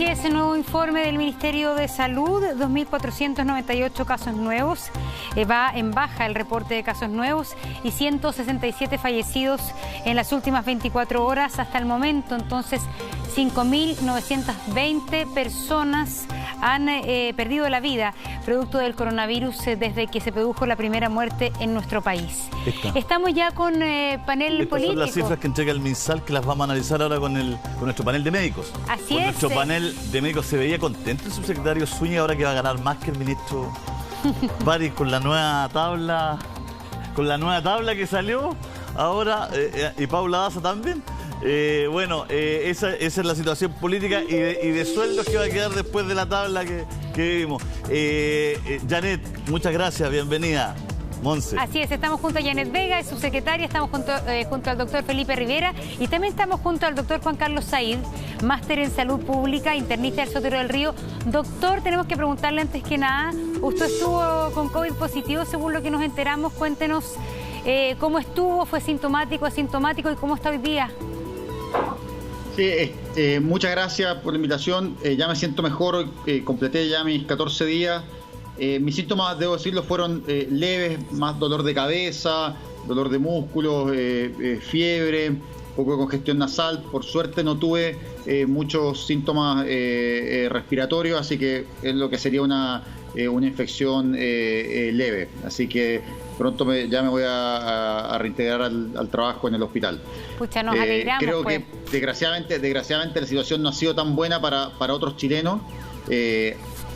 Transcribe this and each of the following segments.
Así es, el nuevo informe del Ministerio de Salud, 2.498 casos nuevos. Va en baja el reporte de casos nuevos y 167 fallecidos en las últimas 24 horas hasta el momento. Entonces, 5.920 personas han perdido la vida producto del coronavirus desde que se produjo la primera muerte en nuestro país. Estamos ya con panel político. Son las cifras que entrega el MinSal, que las vamos a analizar ahora con nuestro panel de médicos. Así es. Nuestro panel de médicos. ¿Se veía contento el subsecretario Zúñiga ahora que va a ganar más que el ministro París con la nueva tabla? Con la nueva tabla que salió ahora, y Paula Daza también. Esa es la situación política y de sueldos que va a quedar después de la tabla que vimos. Janet, muchas gracias, bienvenida. Monse. Así es, estamos junto a Janet Vega, es subsecretaria, estamos junto al doctor Felipe Rivera y también estamos junto al doctor Juan Carlos Said, máster en salud pública, internista del Sotero del Río. Doctor, tenemos que preguntarle antes que nada, usted estuvo con COVID positivo, según lo que nos enteramos, cuéntenos cómo estuvo, fue sintomático, asintomático y cómo está hoy día. Sí, muchas gracias por la invitación. Ya me siento mejor, completé ya mis 14 días. Mis síntomas, debo decirlo, fueron leves, más dolor de cabeza, dolor de músculos, fiebre, un poco de congestión nasal. Por suerte no tuve muchos síntomas respiratorios, así que es lo que sería una infección leve. Así que pronto ya me voy a reintegrar al trabajo en el hospital. Pucha, nos alegramos. Creo que desgraciadamente la situación no ha sido tan buena para otros chilenos.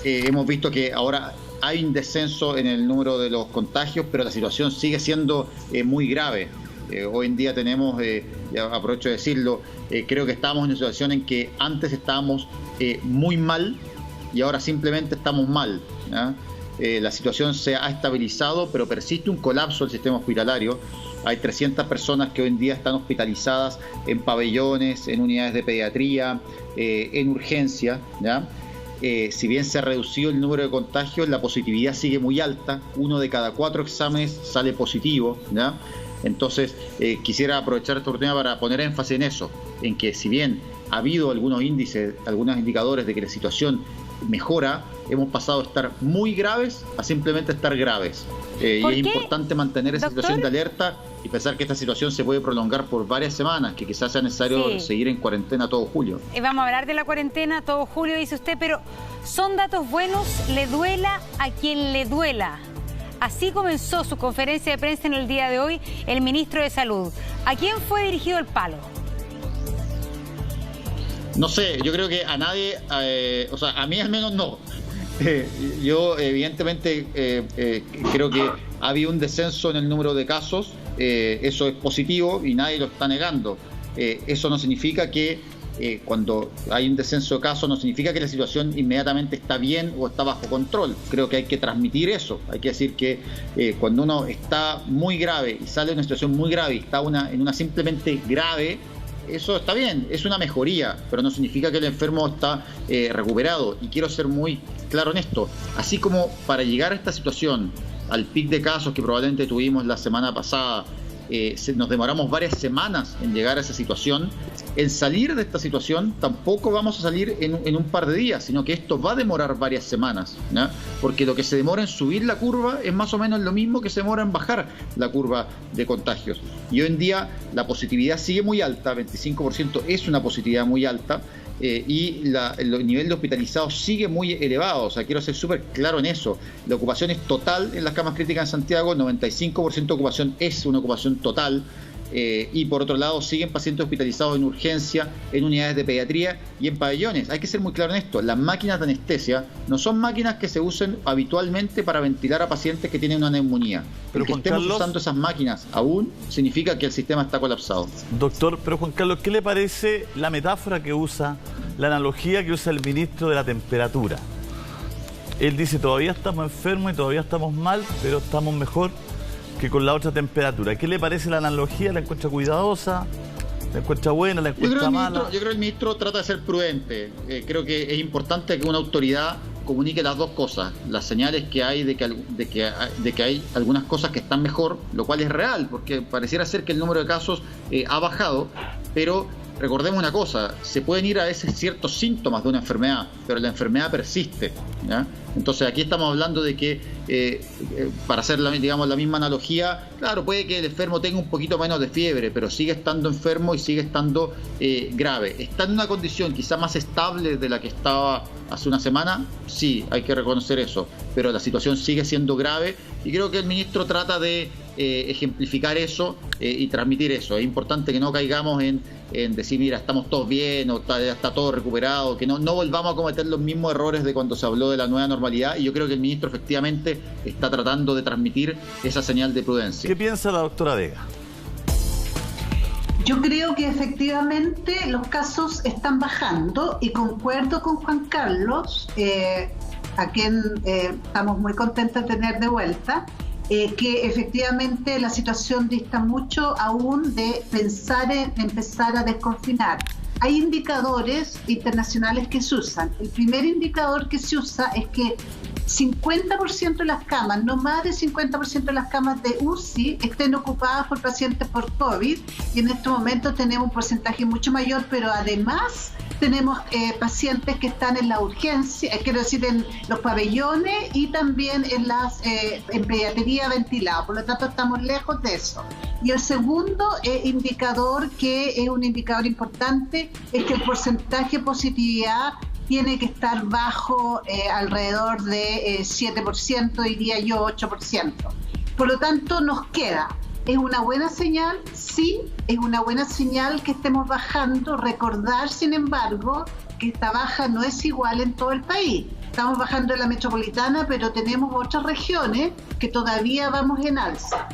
Hemos visto que ahora hay un descenso en el número de los contagios, pero la situación sigue siendo muy grave. Hoy en día tenemos, aprovecho de decirlo, creo que estamos en una situación en que antes estábamos muy mal y ahora simplemente estamos mal, ¿ya? La situación se ha estabilizado, pero persiste un colapso del sistema hospitalario. Hay 300 personas que hoy en día están hospitalizadas en pabellones, en unidades de pediatría, en urgencia, ¿ya? Si bien se ha reducido el número de contagios, la positividad sigue muy alta. 1 de cada 4 exámenes sale positivo, ¿ya? Entonces, quisiera aprovechar esta oportunidad para poner énfasis en eso, en que si bien ha habido algunos índices, algunos indicadores de que la situación mejora, hemos pasado de estar muy graves a simplemente estar graves. Y es importante mantener esa situación de alerta y pensar que esta situación se puede prolongar por varias semanas, que quizás sea necesario seguir en cuarentena todo julio. Vamos a hablar de la cuarentena todo julio, dice usted, pero son datos buenos, le duela a quien le duela. Así comenzó su conferencia de prensa en el día de hoy el ministro de Salud. ¿A quién fue dirigido el palo? No sé, yo creo que a nadie, o sea, a mí al menos no. Yo evidentemente creo que ha habido un descenso en el número de casos, eso es positivo y nadie lo está negando. Eso no significa que cuando hay un descenso de casos, no significa que la situación inmediatamente está bien o está bajo control. Creo que hay que transmitir eso, hay que decir que cuando uno está muy grave y sale de una situación muy grave y está en una simplemente grave, eso está bien, es una mejoría, pero no significa que el enfermo está recuperado. Y quiero ser muy claro en esto. Así como para llegar a esta situación, al pic de casos que probablemente tuvimos la semana pasada, nos demoramos varias semanas en llegar a esa situación, en salir de esta situación tampoco vamos a salir en un par de días, sino que esto va a demorar varias semanas, ¿no? Porque lo que se demora en subir la curva es más o menos lo mismo que se demora en bajar la curva de contagios. Y hoy en día la positividad sigue muy alta, 25% es una positividad muy alta, y el nivel de hospitalizados sigue muy elevado. O sea, quiero ser súper claro en eso. La ocupación es total en las camas críticas en Santiago, 95% de ocupación es una ocupación total. Y por otro lado siguen pacientes hospitalizados en urgencia, en unidades de pediatría y en pabellones. Hay que ser muy claro en esto, las máquinas de anestesia no son máquinas que se usen habitualmente para ventilar a pacientes que tienen una neumonía. Pero el que estemos usando esas máquinas aún significa que el sistema está colapsado. Doctor, pero Juan Carlos, ¿qué le parece la metáfora que usa, la analogía que usa el ministro de la temperatura? Él dice, todavía estamos enfermos y todavía estamos mal, pero estamos mejor que con la otra temperatura. ¿Qué le parece la analogía? ¿La encuentra cuidadosa? ¿La encuentra buena? ¿La encuentra mala? Yo creo que el ministro trata de ser prudente. Creo que es importante que una autoridad comunique las dos cosas. Las señales que hay de que hay algunas cosas que están mejor, lo cual es real, porque pareciera ser que el número de casos ha bajado, pero recordemos una cosa, se pueden ir a veces ciertos síntomas de una enfermedad, pero la enfermedad persiste, ¿ya? Entonces aquí estamos hablando de que, para hacer la misma analogía, claro, puede que el enfermo tenga un poquito menos de fiebre, pero sigue estando enfermo y sigue estando grave. ¿Está en una condición quizá más estable de la que estaba hace una semana? Sí, hay que reconocer eso, pero la situación sigue siendo grave y creo que el ministro trata de ejemplificar eso y transmitir eso. Es importante que no caigamos en decir, mira, estamos todos bien o está todo recuperado, que no volvamos a cometer los mismos errores de cuando se habló de la nueva normalidad, y yo creo que el ministro efectivamente está tratando de transmitir esa señal de prudencia. ¿Qué piensa la doctora Vega? Yo creo que efectivamente los casos están bajando y concuerdo con Juan Carlos, a quien estamos muy contentos de tener de vuelta, que efectivamente la situación dista mucho aún de pensar en empezar a desconfinar. Hay indicadores internacionales que se usan. El primer indicador que se usa es que 50% de las camas, no más de 50% de las camas de UCI estén ocupadas por pacientes por COVID, y en este momento tenemos un porcentaje mucho mayor, pero además tenemos pacientes que están en la urgencia, quiero decir, en los pabellones y también en pediatría ventilada. Por lo tanto, estamos lejos de eso. Y el segundo indicador, que es un indicador importante, es que el porcentaje de positividad tiene que estar bajo alrededor de 7%, diría yo 8%. Por lo tanto, nos queda. ¿Es una buena señal? Sí, es una buena señal que estemos bajando. Recordar, sin embargo, que esta baja no es igual en todo el país. Estamos bajando en la metropolitana, pero tenemos otras regiones que todavía vamos en alza.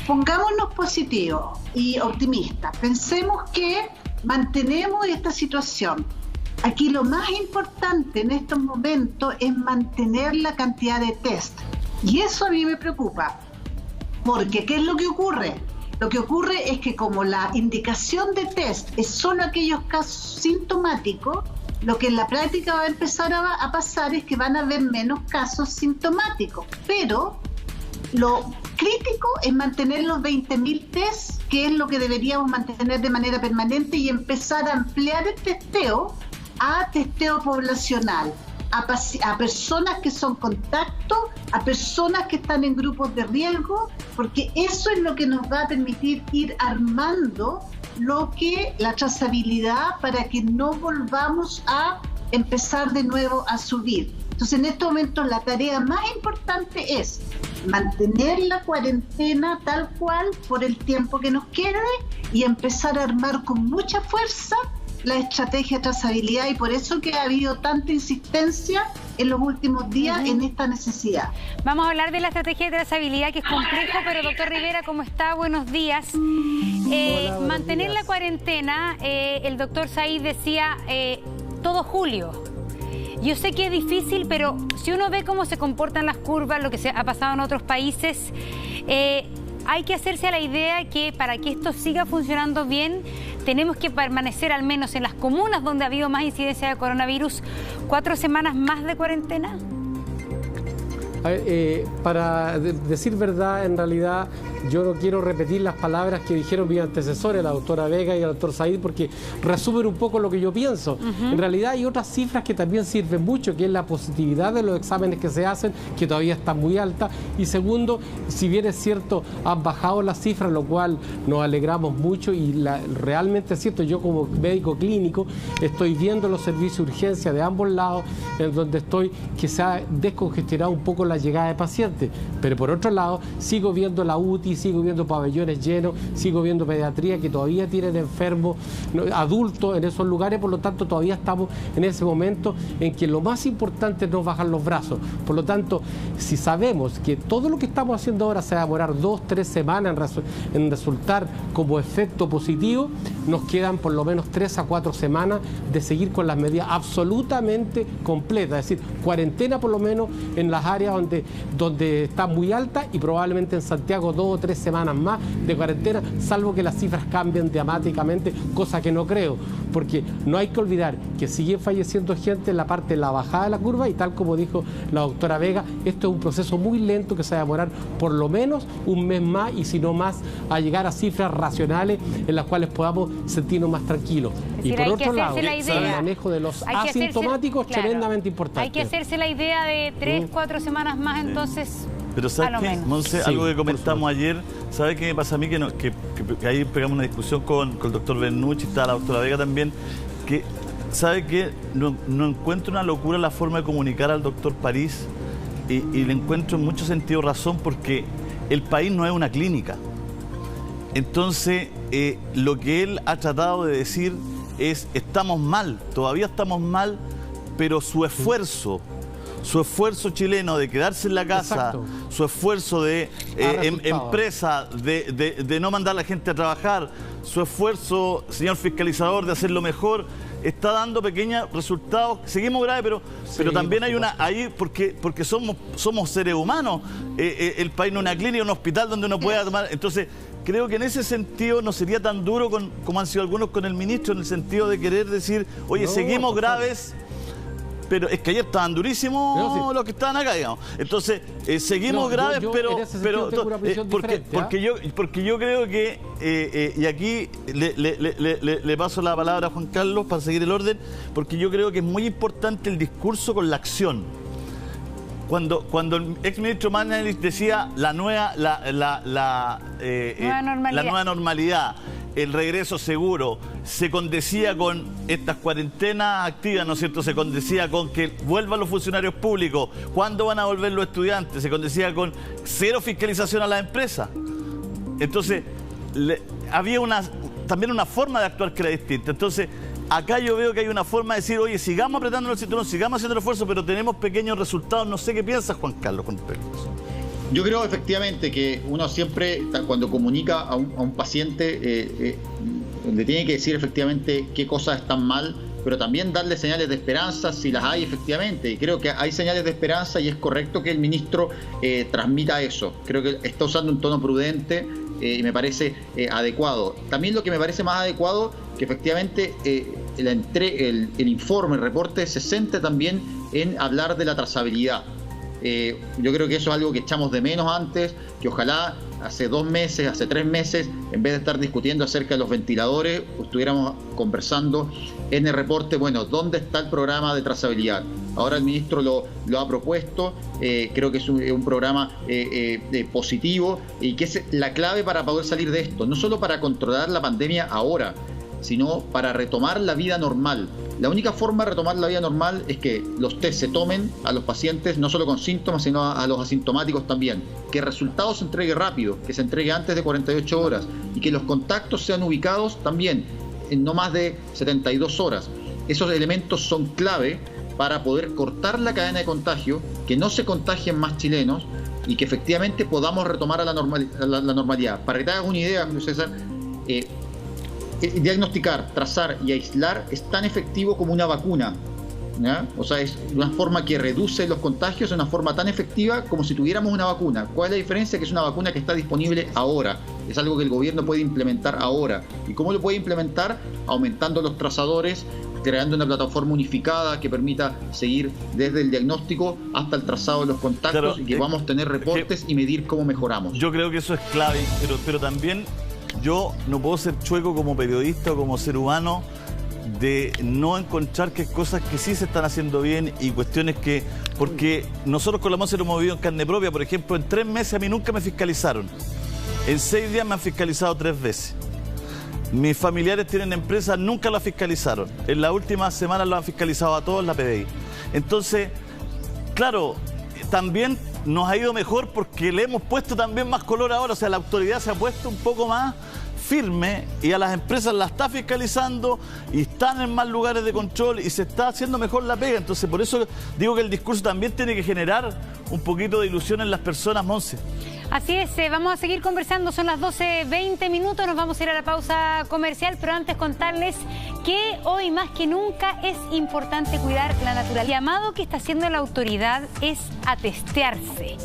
Pongámonos positivos y optimistas. Pensemos que mantenemos esta situación. Aquí lo más importante en estos momentos es mantener la cantidad de test. Y eso a mí me preocupa. Porque, ¿qué es lo que ocurre? Lo que ocurre es que como la indicación de test es solo aquellos casos sintomáticos, lo que en la práctica va a empezar a pasar es que van a haber menos casos sintomáticos. Pero lo crítico es mantener los 20.000 test, que es lo que deberíamos mantener de manera permanente, y empezar a ampliar el testeo a testeo poblacional, a personas que son contacto, a personas que están en grupos de riesgo, porque eso es lo que nos va a permitir ir armando la trazabilidad para que no volvamos a empezar de nuevo a subir. Entonces, en estos momentos la tarea más importante es mantener la cuarentena tal cual por el tiempo que nos quede y empezar a armar con mucha fuerza la estrategia de trazabilidad, y por eso que ha habido tanta insistencia en los últimos días en esta necesidad. Vamos a hablar de la estrategia de trazabilidad, que es complejo, pero doctor Rivera, ¿cómo está? Buenos días. Hola, mantener días. La cuarentena, el doctor Said decía todo julio. Yo sé que es difícil, pero si uno ve cómo se comportan las curvas, lo que se ha pasado en otros países, hay que hacerse a la idea que para que esto siga funcionando bien, tenemos que permanecer al menos en las comunas donde ha habido más incidencia de coronavirus 4 semanas más de cuarentena. Para decir verdad, en realidad yo no quiero repetir las palabras que dijeron mis antecesores, la doctora Vega y el doctor Said, porque resumen un poco lo que yo pienso. En realidad hay otras cifras que también sirven mucho, que es la positividad de los exámenes que se hacen, que todavía está muy alta, y segundo, si bien es cierto, han bajado las cifras, lo cual nos alegramos mucho, y realmente es cierto, yo como médico clínico estoy viendo los servicios de urgencia de ambos lados, en donde estoy, que se ha descongestionado un poco la llegada de pacientes, pero por otro lado sigo viendo la UTI, sigo viendo pabellones llenos, sigo viendo pediatría que todavía tienen enfermos adultos en esos lugares. Por lo tanto, todavía estamos en ese momento en que lo más importante es no bajar los brazos. Por lo tanto, si sabemos que todo lo que estamos haciendo ahora se va a demorar 2-3 semanas en resultar como efecto positivo, nos quedan por lo menos 3 a 4 semanas de seguir con las medidas absolutamente completas, es decir, cuarentena por lo menos en las áreas donde está muy alta, y probablemente en Santiago 2 3 semanas más de cuarentena, salvo que las cifras cambien dramáticamente, cosa que no creo, porque no hay que olvidar que sigue falleciendo gente en la parte de la bajada de la curva y tal como dijo la doctora Vega, esto es un proceso muy lento que se va a demorar por lo menos un mes más y si no más a llegar a cifras racionales en las cuales podamos sentirnos más tranquilos. Y por otro lado, el manejo de los asintomáticos tremendamente importante. Hay que hacerse la idea de 3, 4 semanas más entonces. Pero ¿sabes qué, Monse? Algo que comentamos ayer, ¿sabes qué me pasa a mí? Que ahí pegamos una discusión con el doctor Bernucci, está la doctora Vega también, que ¿sabe qué? No encuentro una locura la forma de comunicar al doctor París y le encuentro en mucho sentido razón porque el país no es una clínica. Entonces, lo que él ha tratado de decir es, estamos mal, todavía estamos mal, pero su esfuerzo chileno de quedarse en la casa, exacto, su esfuerzo de empresa, de no mandar a la gente a trabajar, su esfuerzo, señor fiscalizador, de hacerlo mejor, está dando pequeños resultados. Seguimos graves, pero también hay una ahí porque somos seres humanos. El país no es una clínica, un hospital donde uno pueda tomar. Entonces, creo que en ese sentido no sería tan duro como han sido algunos con el ministro, en el sentido de querer decir, oye, seguimos graves. Pero es que ayer estaban durísimos los que estaban acá, digamos. Entonces, seguimos graves, pero porque yo creo que, y aquí le paso la palabra a Juan Carlos para seguir el orden, porque yo creo que es muy importante el discurso con la acción. Cuando el exministro Mañalich decía la nueva normalidad, el regreso seguro, se condecía con estas cuarentenas activas, ¿no es cierto? Se condecía con que vuelvan los funcionarios públicos, ¿cuándo van a volver los estudiantes? Se condecía con cero fiscalización a las empresas. Entonces, había también una forma de actuar que era distinta. Entonces, acá yo veo que hay una forma de decir, oye, sigamos apretando el cinturón, sigamos haciendo el esfuerzo, pero tenemos pequeños resultados. No sé qué piensas, Juan Carlos, con respecto a eso. Yo creo efectivamente que uno siempre, cuando comunica a un paciente, le tiene que decir efectivamente qué cosas están mal, pero también darle señales de esperanza si las hay efectivamente. Y creo que hay señales de esperanza y es correcto que el ministro transmita eso. Creo que está usando un tono prudente y me parece adecuado. También lo que me parece más adecuado, que efectivamente el informe, el reporte se centre también en hablar de la trazabilidad. Yo creo que eso es algo que echamos de menos antes, que ojalá hace 2 meses, hace 3 meses, en vez de estar discutiendo acerca de los ventiladores, estuviéramos conversando en el reporte, bueno, ¿dónde está el programa de trazabilidad? Ahora el ministro lo ha propuesto, creo que es un programa positivo y que es la clave para poder salir de esto, no solo para controlar la pandemia ahora, sino para retomar la vida normal. La única forma de retomar la vida normal es que los test se tomen a los pacientes, no solo con síntomas, sino a los asintomáticos también. Que el resultado se entregue rápido, que se entregue antes de 48 horas y que los contactos sean ubicados también en no más de 72 horas. Esos elementos son clave para poder cortar la cadena de contagio, que no se contagien más chilenos y que efectivamente podamos retomar a la normalidad. Para que te hagas una idea, César, diagnosticar, trazar y aislar es tan efectivo como una vacuna, ¿ya? O sea, es una forma que reduce los contagios, es una forma tan efectiva como si tuviéramos una vacuna. ¿Cuál es la diferencia? Que es una vacuna que está disponible ahora, es algo que el gobierno puede implementar ahora. ¿Y cómo lo puede implementar? Aumentando los trazadores, creando una plataforma unificada que permita seguir desde el diagnóstico hasta el trazado de los contactos, claro, y que vamos a tener reportes y medir cómo mejoramos. Yo creo que eso es clave, pero también yo no puedo ser chueco como periodista o como ser humano de no encontrar que hay cosas que sí se están haciendo bien y cuestiones que... Porque nosotros con la Monse lo hemos vivido en carne propia. Por ejemplo, en 3 meses a mí nunca me fiscalizaron. En 6 días me han fiscalizado 3 veces. Mis familiares tienen empresas, nunca la fiscalizaron. En la última semana lo han fiscalizado a todos la PDI. Entonces, claro, también nos ha ido mejor porque le hemos puesto también más color ahora. O sea, la autoridad se ha puesto un poco más firme y a las empresas la está fiscalizando y están en más lugares de control y se está haciendo mejor la pega. Entonces, por eso digo que el discurso también tiene que generar un poquito de ilusión en las personas, Monse. Así es, vamos a seguir conversando, son las 12:20 minutos, nos vamos a ir a la pausa comercial, pero antes contarles que hoy más que nunca es importante cuidar la naturaleza. El llamado que está haciendo la autoridad es a testearse.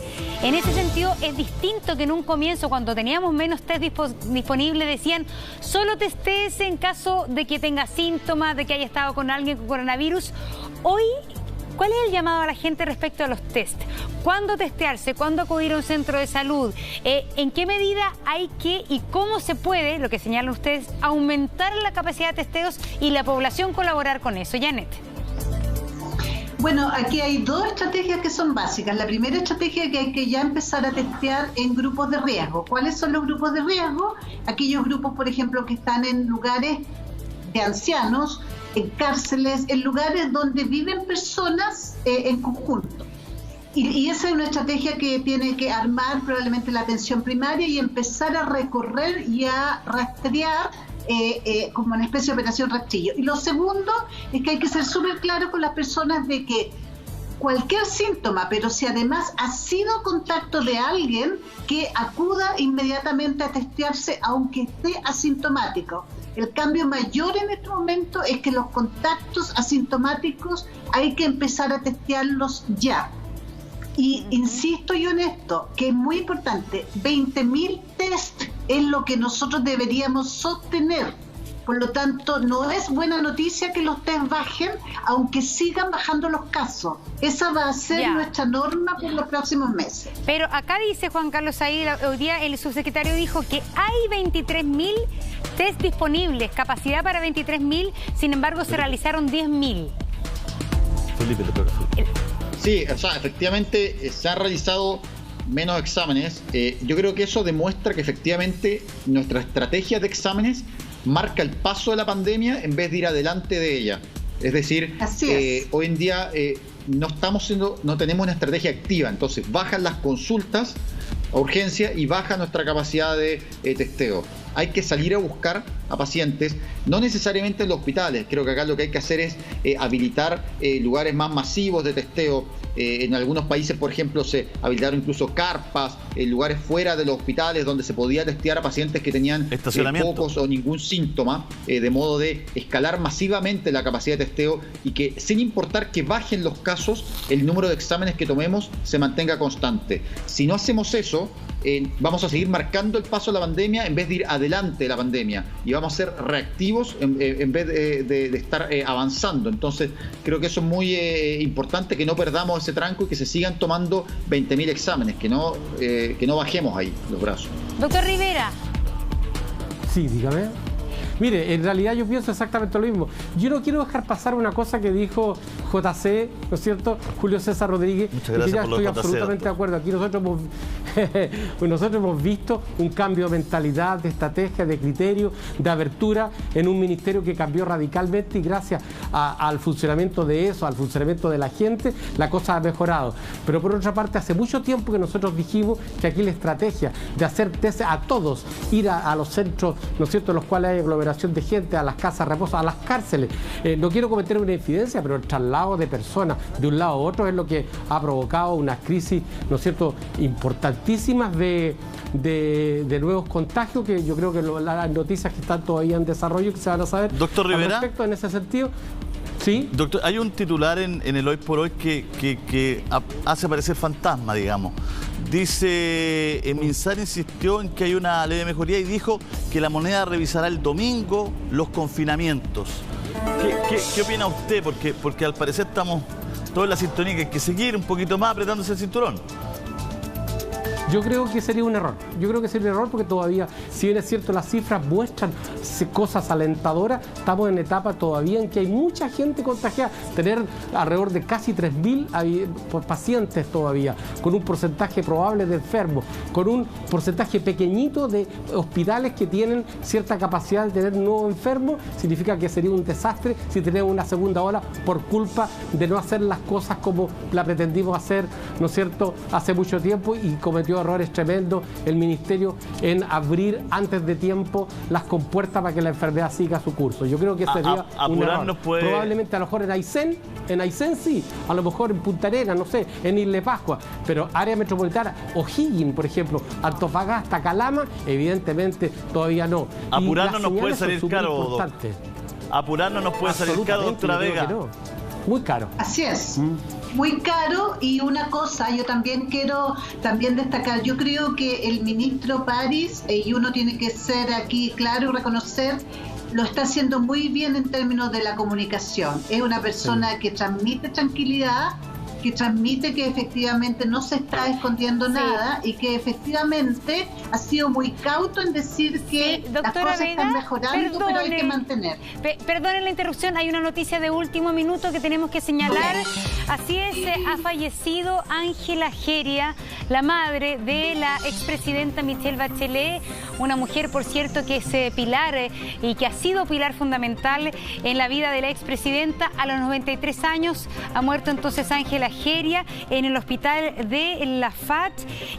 En ese sentido es distinto que en un comienzo, cuando teníamos menos test disponibles, decían solo testéese en caso de que tenga síntomas, de que haya estado con alguien con coronavirus. Hoy, ¿cuál es el llamado a la gente respecto a los test? ¿Cuándo testearse? ¿Cuándo acudir a un centro de salud? ¿En qué medida hay que y cómo se puede, lo que señalan ustedes, aumentar la capacidad de testeos y la población colaborar con eso? Janet. Bueno, aquí hay dos estrategias que son básicas. La primera estrategia es que hay que ya empezar a testear en grupos de riesgo. ¿Cuáles son los grupos de riesgo? Aquellos grupos, por ejemplo, que están en lugares de ancianos, en cárceles, en lugares donde viven personas en conjunto. Y esa es una estrategia que tiene que armar probablemente la atención primaria y empezar a recorrer y a rastrear como una especie de operación rastrillo. Y lo segundo es que hay que ser súper claro con las personas de que cualquier síntoma, pero si además ha sido contacto de alguien, que acuda inmediatamente a testearse aunque esté asintomático. El cambio mayor en este momento es que los contactos asintomáticos hay que empezar a testearlos ya. Y insisto yo en esto, que es muy importante, 20.000 test es lo que nosotros deberíamos sostener. Por lo tanto, no es buena noticia que los test bajen, aunque sigan bajando los casos. Esa va a ser nuestra norma por los próximos meses. Pero acá dice Juan Carlos Said, hoy día el subsecretario dijo que hay 23.000 test disponibles, capacidad para 23.000, sin embargo se realizaron 10.000. Felipe, le toca. Sí, o sea, efectivamente se han realizado menos exámenes. Yo creo que eso demuestra que efectivamente nuestra estrategia de exámenes marca el paso de la pandemia en vez de ir adelante de ella. Es decir, hoy en día no tenemos una estrategia activa, entonces bajan las consultas a urgencia y baja nuestra capacidad de testeo. Hay que salir a buscar a pacientes, no necesariamente en los hospitales. Creo que acá lo que hay que hacer es habilitar lugares más masivos de testeo. En algunos países, por ejemplo, se habilitaron incluso carpas, lugares fuera de los hospitales donde se podía testear a pacientes que tenían pocos o ningún síntoma, de modo de escalar masivamente la capacidad de testeo y que, sin importar que bajen los casos, el número de exámenes que tomemos se mantenga constante. Si no hacemos eso, vamos a seguir marcando el paso de la pandemia en vez de ir adelante de la pandemia y vamos a ser reactivos en vez de estar avanzando. Entonces creo que eso es muy importante, que no perdamos ese tranco y que se sigan tomando 20.000 exámenes, que no bajemos ahí los brazos. Doctor Rivera. Sí, dígame. Mire, en realidad yo pienso exactamente lo mismo. Yo no quiero dejar pasar una cosa que dijo JC, ¿no es cierto? Julio César Rodríguez. Muchas gracias y ya por los estoy JC, absolutamente de acuerdo. Aquí nosotros hemos visto un cambio de mentalidad, de estrategia, de criterio, de apertura en un ministerio que cambió radicalmente y gracias al funcionamiento de eso, al funcionamiento de la gente, la cosa ha mejorado. Pero por otra parte, hace mucho tiempo que nosotros dijimos que aquí la estrategia de hacer test a todos, ir a los centros, ¿no es cierto?, en los cuales hay aglomeración de gente, a las casas de reposo, a las cárceles. No quiero cometer una infidencia, pero el traslado de personas de un lado a otro es lo que ha provocado una crisis, ¿no es cierto?, importantísimas de nuevos contagios, que yo creo que las noticias que están todavía en desarrollo, que se van a saber. Doctor Rivera, al respecto, en ese sentido. Sí. Doctor, hay un titular en el Hoy por Hoy que hace parecer fantasma, digamos. Dice, Minsal insistió en que hay una ley de mejoría y dijo que la moneda revisará el domingo los confinamientos. ¿Qué opina usted? Porque al parecer estamos todos en la sintonía, que hay que seguir un poquito más apretándose el cinturón. Yo creo que sería un error. Yo creo que sería un error porque todavía, si bien es cierto, las cifras muestran cosas alentadoras, estamos en etapa todavía en que hay mucha gente contagiada. Tener alrededor de casi 3.000 pacientes todavía, con un porcentaje probable de enfermos, con un porcentaje pequeñito de hospitales que tienen cierta capacidad de tener nuevos enfermos, significa que sería un desastre si tenemos una segunda ola por culpa de no hacer las cosas como la pretendimos hacer, ¿no es cierto?, hace mucho tiempo y cometió cometió errores tremendos el ministerio en abrir antes de tiempo las compuertas para que la enfermedad siga su curso. Yo creo que sería un error. Probablemente a lo mejor en Aysén sí, a lo mejor en Punta Arenas, no sé, en Isla Pascua, pero área metropolitana, O'Higgins, por ejemplo, Antofagasta, Calama, evidentemente todavía no. Apurarnos nos puede salir caro, apurarnos nos puede salir caro, doctora Vega. No. Muy caro. Así es. Muy caro. Y una cosa, yo también quiero destacar, yo creo que el ministro París, y uno tiene que ser aquí claro y reconocer, lo está haciendo muy bien en términos de la comunicación. Es una persona que transmite tranquilidad, que transmite que efectivamente no se está escondiendo nada y que efectivamente ha sido muy cauto en decir que las cosas están mejorando, pero hay que mantener. Perdone la interrupción, hay una noticia de último minuto que tenemos que señalar. Así es, ha fallecido Ángela Jeria, la madre de la expresidenta Michelle Bachelet, una mujer, por cierto, que es pilar y que ha sido pilar fundamental en la vida de la expresidenta. A los 93 años ha muerto entonces Ángela Jeria en el hospital de La FAT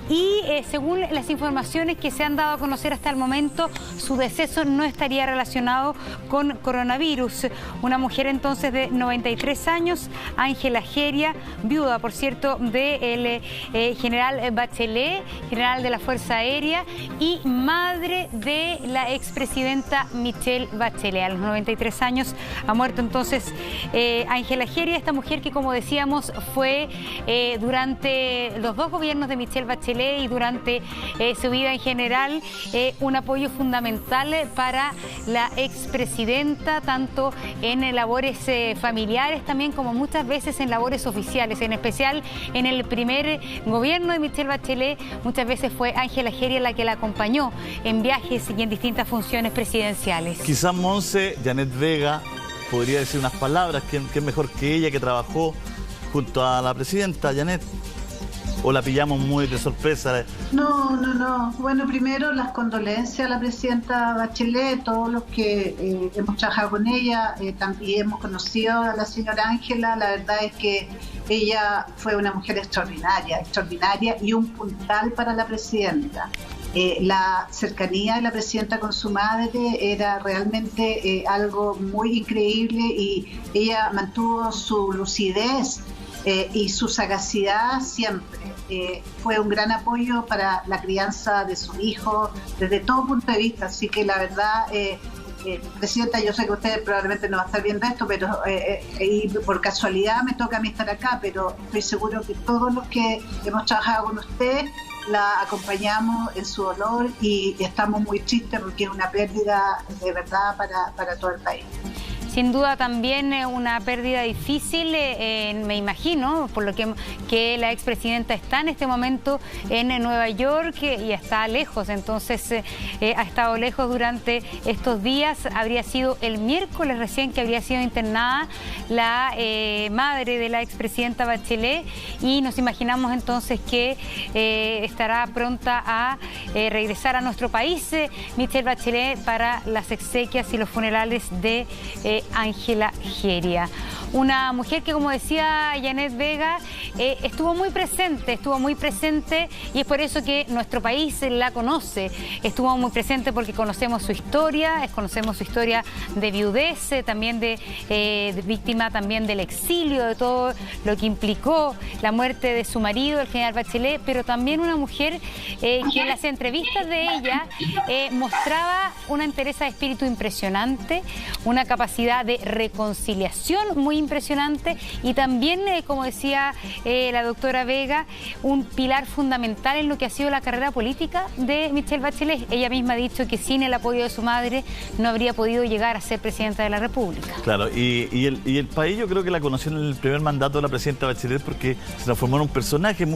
y según las informaciones que se han dado a conocer hasta el momento, su deceso no estaría relacionado con coronavirus. Una mujer entonces de 93 años, Ángela Jeria, viuda, por cierto, del general Bachelet, general de la Fuerza Aérea y madre de la expresidenta Michelle Bachelet. A los 93 años ha muerto entonces Ángela Jeria, esta mujer que, como decíamos, fue durante los dos gobiernos de Michelle Bachelet y durante su vida en general un apoyo fundamental para la expresidenta, tanto en labores familiares también como muchas veces en labores oficiales, en especial en el primer gobierno de Michelle Bachelet. Muchas veces fue Ángela Jeria la que la acompañó en viajes y en distintas funciones presidenciales. Quizás Monse, Janet Vega, podría decir unas palabras, ¿quién mejor que ella que trabajó junto a la presidenta, Janet? ¿O la pillamos muy de sorpresa? No. Bueno, primero las condolencias a la presidenta Bachelet, todos los que hemos trabajado con ella, también hemos conocido a la señora Ángela. La verdad es que ella fue una mujer extraordinaria y un puntal para la presidenta. La cercanía de la presidenta con su madre era realmente algo muy increíble y ella mantuvo su lucidez y su sagacidad siempre. Fue un gran apoyo para la crianza de su hijo desde todo punto de vista, así que la verdad, presidenta, yo sé que usted probablemente no va a estar viendo esto, pero y por casualidad me toca a mí estar acá, pero estoy seguro que todos los que hemos trabajado con usted la acompañamos en su dolor y estamos muy tristes porque es una pérdida de verdad para todo el país. Sin duda también una pérdida difícil, me imagino, por lo que la expresidenta está en este momento en Nueva York y está lejos, entonces ha estado lejos durante estos días. Habría sido el miércoles recién que habría sido internada la madre de la expresidenta Bachelet y nos imaginamos entonces que estará pronta a regresar a nuestro país Michelle Bachelet para las exequias y los funerales de Ángela Jeria. Una mujer que, como decía Janet Vega, estuvo muy presente y es por eso que nuestro país la conoce. Estuvo muy presente porque conocemos su historia de viudez, también de víctima también del exilio, de todo lo que implicó la muerte de su marido, el general Bachelet, pero también una mujer que en las entrevistas de ella mostraba una entereza de espíritu impresionante, una capacidad de reconciliación muy impresionante y también, como decía la doctora Vega, un pilar fundamental en lo que ha sido la carrera política de Michelle Bachelet. Ella misma ha dicho que sin el apoyo de su madre no habría podido llegar a ser presidenta de la República. Claro, y el país yo creo que la conoció en el primer mandato de la presidenta Bachelet porque se transformó en un personaje.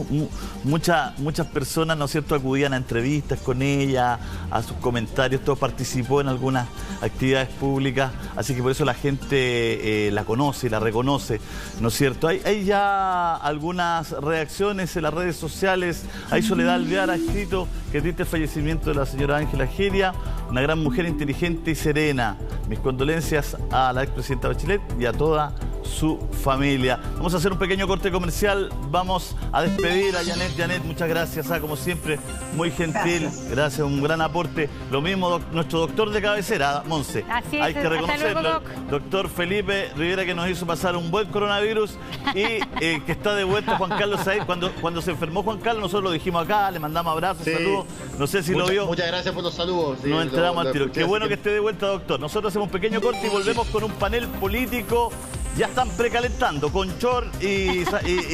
Muchas personas, ¿no es cierto?, acudían a entrevistas con ella, a sus comentarios, todo participó en algunas actividades públicas, así que por eso la gente la conoce y la reconoce, ¿no es cierto? Hay ya algunas reacciones en las redes sociales. Ahí Soledad Alvear ha escrito que triste el fallecimiento de la señora Ángela Jeria, una gran mujer inteligente y serena. Mis condolencias a la expresidenta Bachelet y a toda su familia. Vamos a hacer un pequeño corte comercial, vamos a despedir a Janet. Janet, muchas gracias, como siempre, muy gentil, gracias, un gran aporte. Lo mismo nuestro doctor de cabecera, Monse. Así es, hay que reconocerlo, luego, doctor Felipe Rivera, que nos hizo pasar un buen coronavirus y que está de vuelta Juan Carlos Said. Cuando se enfermó Juan Carlos, nosotros lo dijimos acá, le mandamos abrazos, saludos, no sé si lo vio. Muchas gracias por los saludos. Sí, nos enteramos al tiro. Qué bueno que esté de vuelta, doctor. Nosotros hacemos un pequeño corte y volvemos con un panel político. Ya están precalentando con short y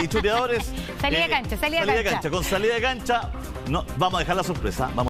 chuteadores. Salida de cancha, salida de cancha. Con salida de cancha, no, vamos a dejar la sorpresa. Vamos